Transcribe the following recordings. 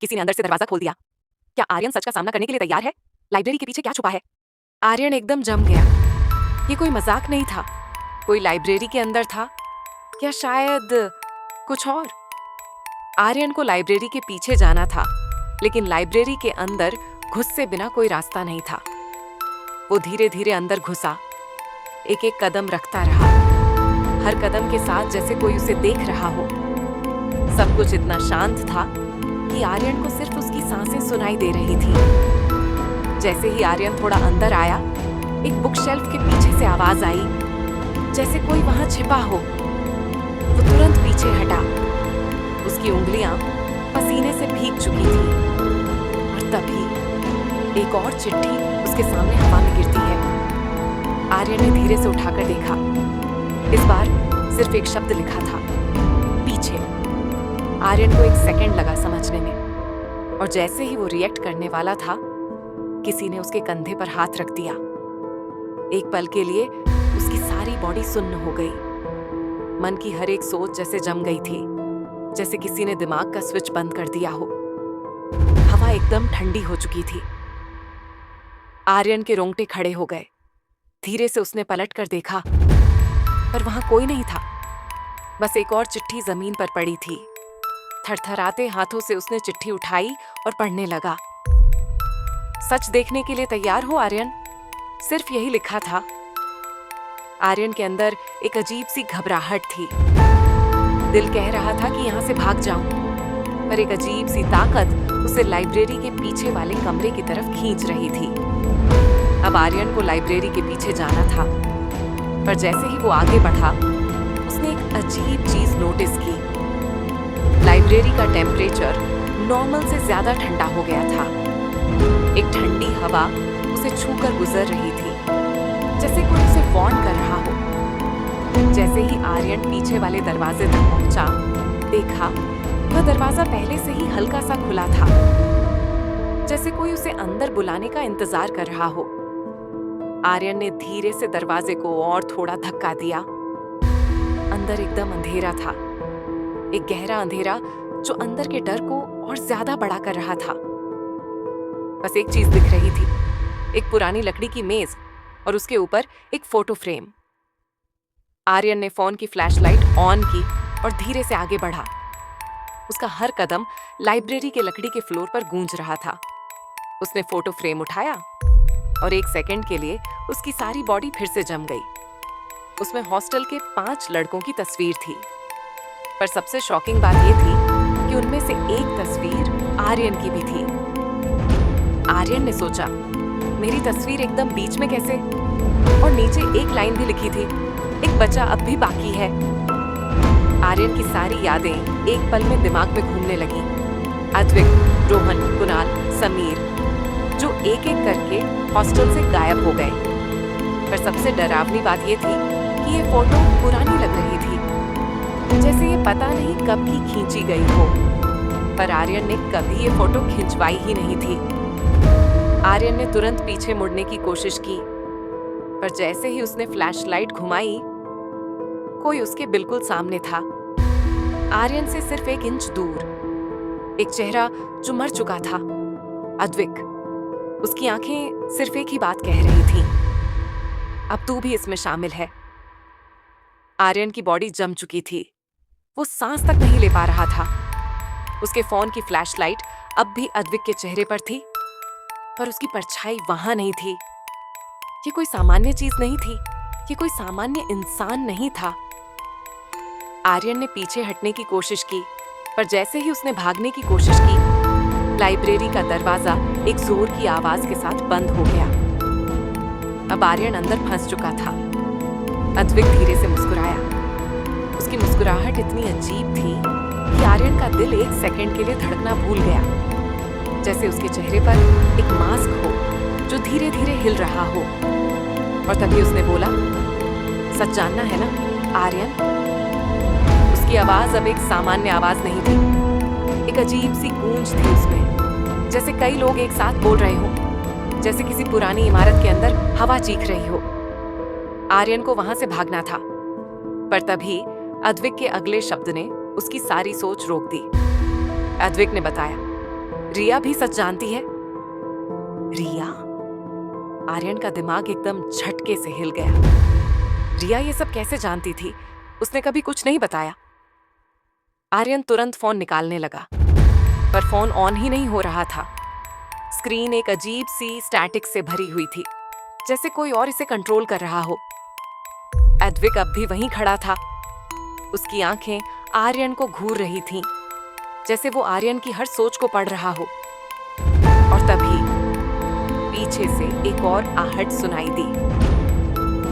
किसी ने अंदर से दरवाजा खोल दिया। क्या आर्यन सच का सामना करने के लिए तैयार है? लाइब्रेरी के पीछे क्या छुपा है? आर्यन एकदम जम गया। ये कोई मजाक नहीं था। कोई लाइब्रेरी के अंदर था, या शायद कुछ और। आर्यन को लाइब्रेरी के पीछे जाना था, लेकिन लाइब्रेरी के अंदर घुस से बिना कोई रास्ता नहीं था। वो धीरे धीरे अंदर घुसा, एक एक कदम रखता रहा, हर कदम के साथ जैसे कोई उसे देख रहा हो। सब कुछ इतना शांत था कि आर्यन को सिर्फ उसकी सांसें सुनाई दे रही थी। जैसे ही आर्यन थोड़ा अंदर आया, एक बुक शेल्फ के पीछे से आवाज आई, जैसे कोई वहां छिपा हो। वो तुरंत पीछे हटा। उसकी उंगलियां पसीने से भीग चुकी थी, और तभी एक और चिट्ठी उसके सामने हवा में गिरती है। आर्यन ने धीरे से उठाकर देखा। इस बार सिर्फ एक शब्द लिखा था, पीछे। आर्यन को एक सेकंड लगा समझने में, और जैसे ही वो रिएक्ट करने वाला था, किसी ने उसके कंधे पर हाथ रख दिया। एक पल के लिए उसकी सारी बॉडी सुन्न हो गई। मन की हर एक सोच जैसे जम गई थी, जैसे किसी ने दिमाग का स्विच बंद कर दिया हो। हवा एकदम ठंडी हो चुकी थी। आर्यन के रोंगटे खड़े हो गए। धीरे से उसने पलट कर देखा, पर वहां कोई नहीं था। बस एक और चिट्ठी जमीन पर पड़ी थी। थरथराते हाथों से उसने चिट्ठी उठाई और पढ़ने लगा। सच देखने के लिए तैयार हो आर्यन? सिर्फ यही लिखा था। आर्यन के अंदर एक अजीब सी घबराहट थी। दिल कह रहा था कि यहां से भाग जाऊं, पर एक अजीब सी ताकत उसे लाइब्रेरी के पीछे वाले कमरे की तरफ खींच रही थी। अब आर्यन को लाइब्रेरी के पीछे जाना था, पर जैसे ही वो आगे बढ़ा, उसने एक अजीब चीज नोटिस की। लाइब्रेरी का टेम्परेचर नॉर्मल से ज्यादा ठंडा हो गया था। एक ठंडी हवा उसे छूकर गुजर रही थी, जैसे कोई उसे वार्न कर रहा हो। जैसे ही आर्यन पीछे वाले दरवाजे तक पहुंचा, देखा वह दरवाजा पहले से ही हल्का सा खुला था, जैसे कोई उसे अंदर बुलाने का इंतजार कर रहा हो। आर्यन ने धीरे से दरवाजे को और थोड़ा धक्का दिया। अंदर एकदम अंधेरा था, एक गहरा अंधेरा जो अंदर के डर को और ज्यादा बड़ा कर रहा था। बस एक चीज दिख रही थी, एक पुरानी लकड़ी की मेज और उसके ऊपर एक फोटो फ्रेम। आर्यन ने फोन की फ्लैशलाइट ऑन की और धीरे से आगे बढ़ा। उसका हर कदम लाइब्रेरी के लकड़ी के फ्लोर पर गूंज रहा था। उसने फोटो फ्रेम उठाया और एक सेकंड के लिए उसकी सारी बॉडी फिर से जम गई। उसमें हॉस्टल के 5 लड़कों की तस्वीर थी, पर सबसे शॉकिंग बात यह थी कि उनमें से एक तस्वीर आर्यन की भी थी। आर्यन ने सोचा, मेरी तस्वीर एकदम बीच में कैसे? और नीचे एक लाइन भी लिखी थी, एक बच्चा अब भी बाकी है। आर्यन की सारी यादें एक पल में दिमाग में घूमने लगी। अद्विक, रोहन, कुणाल, समीर, जो एक एक करके हॉस्टल से गायब हो गए। पर सबसे डरावनी बात यह थी कि ये फोटो पुरानी लग रही थी, जैसे ये पता नहीं कब की खींची गई हो। पर आर्यन ने कभी ये फोटो खिंचवाई ही नहीं थी। आर्यन ने तुरंत पीछे मुड़ने की कोशिश की, पर जैसे ही उसने फ्लैशलाइट घुमाई, कोई उसके बिल्कुल सामने था। आर्यन से सिर्फ 1 इंच दूर एक चेहरा जो मर चुका था, अद्विक। उसकी आंखें सिर्फ एक ही बात कह रही थीं, अब तू भी इसमें शामिल है। आर्यन की बॉडी जम चुकी थी। वो सांस तक नहीं ले पा रहा था। उसके फोन की फ्लैशलाइट अब भी अद्विक के चेहरे पर थी, पर उसकी परछाई वहां नहीं थी। ये कोई सामान्य चीज नहीं थी, ये कोई सामान्य इंसान नहीं था। आर्यन ने पीछे हटने की कोशिश की, पर जैसे ही उसने भागने की कोशिश की, लाइब्रेरी का दरवाजा एक जोर की आवाज के साथ बंद हो गया। अब आर्यन अंदर फंस चुका था। अद्विक धीरे से मुस्कुराया। उसकी मुस्कुराहट इतनी अजीब थी कि आर्यन का दिल एक सेकंड के लिए धड़कना भूल गया, जैसे उसके चेहरे पर एक मास्क हो जो धीरे धीरे हिल रहा हो। और तभी उसने बोला, सच जानना है ना आर्यन? उसकी आवाज अब एक सामान्य आवाज नहीं थी, एक अजीब सी गूंज थी उसमें, जैसे कई लोग एक साथ बोल रहे हो, जैसे किसी पुरानी इमारत के अंदर हवा चीख रही हो। आर्यन को वहां से भागना था, पर तभी अद्विक के अगले शब्द ने उसकी सारी सोच रोक दी। अद्विक ने बताया, रिया भी सच जानती है। रिया? आर्यन का दिमाग एकदम झटके से हिल गया। रिया ये सब कैसे जानती थी? उसने कभी कुछ नहीं बताया। आर्यन तुरंत फोन निकालने लगा, पर फोन ऑन ही नहीं हो रहा था। स्क्रीन एक अजीब सी स्टैटिक से भरी हुई थी, जैसे कोई और इसे कंट्रोल कर रहा हो। एडविक अब भी वहीं खड़ा था। उसकी आंखें आर्यन को घूर रही थीं, जैसे वो आर्यन की हर सोच को पढ़ रहा हो। और तभी पीछे से एक और आहट सुनाई दी।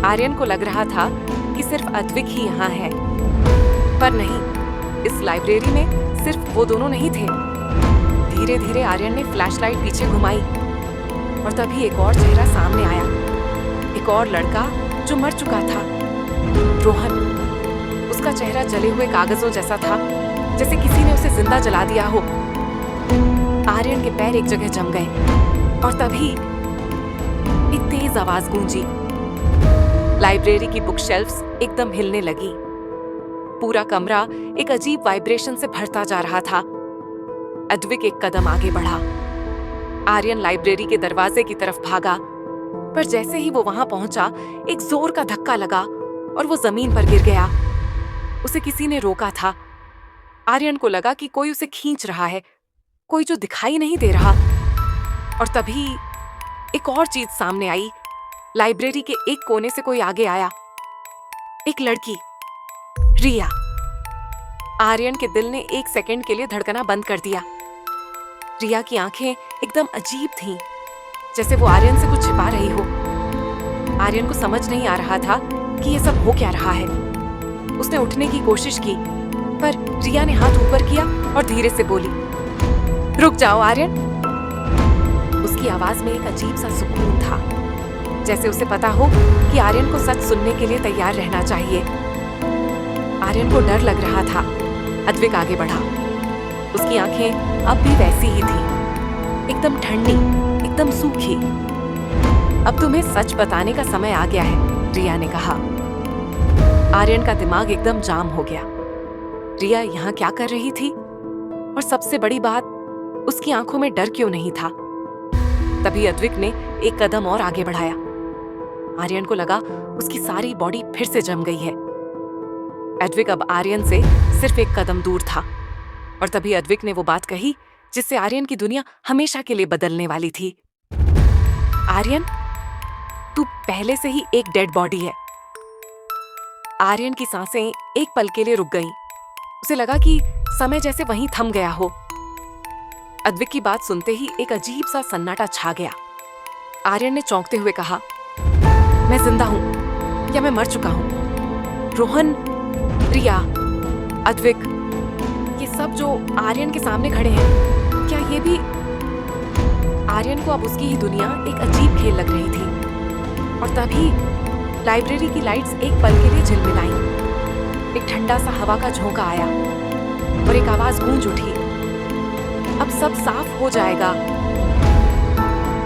आर्यन को लग रहा था कि सिर्फ अद्विक ही यहाँ है, पर नहीं, इस लाइब्रेरी में सिर्फ वो दोनों नहीं थे। धीरे धीरे आर्यन ने फ्लैशलाइट पीछे घुमाई और तभी एक और चेहरा सामने आया। एक और लड़का जो मर चुका था, रोहन। उसका चेहरा जले हुए कागजों जैसा था, जैसे किसी ने उसे जिंदा जला दिया हो। आर्यन के पैर एक जगह जम गए और तभी एक तेज आवाज गूंजी। लाइब्रेरी की बुक शेल्फ्स एकदम हिलने लगी। पूरा कमरा एक अजीब वाइब्रेशन से भरता जा रहा था। अद्विक एक कदम आगे बढ़ा। आर्यन लाइब्रेरी के दरवाजे की तरफ भागा, पर जैसे ही वो वहां पहुंचा, एक जोर का धक्का लगा और वो जमीन पर गिर गया। उसे किसी ने रोका था। आर्यन को लगा कि कोई उसे खींच रहा है, कोई जो दिखाई नहीं दे रहा। और तभी एक और चीज सामने आई। लाइब्रेरी के एक कोने से कोई आगे आया। एक लड़की, रिया। आर्यन के दिल ने एक सेकंड के लिए धड़कना बंद कर दिया। रिया की आंखें एकदम अजीब थीं, जैसे वो आर्यन से कुछ छिपा रही हो। आर्यन को समझ नहीं आ रहा था कि ये सब हो क्या रहा है। उसने उठने की कोशिश की, पर रिया ने हाथ ऊपर किया और धीरे से बोली, रुक जाओ आर्यन। उसकी आवाज में एक अजीब सा सुकून था, जैसे उसे पता हो कि आर्यन को सच सुनने के लिए तैयार रहना चाहिए। आर्यन को डर लग रहा था। अद्विक आगे बढ़ा। उसकी आंखें अब भी वैसी ही थीं, एकदम ठंडी, एकदम सूखी। अब तुम्हें सच बताने का समय आ गया है, रिया ने कहा। आर्यन का दिमाग एकदम जाम हो गया। रिया यहाँ क्या कर रही थी? और सबसे बड़ी बात, उसकी आंखों में डर क्यों नहीं था? तभी अद्विक ने एक कदम और आगे बढ़ाया। आर्यन को लगा उसकी सारी बॉडी फिर से जम गई है। एडविक अब आर्यन से सिर्फ एक कदम दूर था। और तभी अद्विक ने वो बात कही जिससे आर्यन की दुनिया हमेशा के लिए बदलने वाली थी। आर्यन, तू पहले से ही एक डेड बॉडी है। आर्यन की सांसें एक पल के लिए रुक गईं। उसे लगा कि समय जैसे वहीं थम गया हो। अद्विक की बात सुनते ही एक अजीब सा सन्नाटा छा गया। आर्यन ने चौंकते हुए कहा, मैं जिंदा हूं या मैं मर चुका हूं? रोहन, रिया, अद्विक, ये सब जो आर्यन के सामने खड़े हैं, क्या ये भी? आर्यन को अब उसकी ही दुनिया एक अजीब खेल लग रही थी। और तभी लाइब्रेरी की लाइट्स एक पल के लिए झिलमिलाईं। एक ठंडा सा हवा का झोंका आया और एक आवाज गूंज उठी, अब सब साफ हो जाएगा।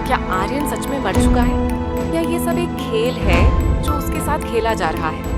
क्या आर्यन सच में मर चुका है या ये सब एक खेल है जो उसके साथ खेला जा रहा है?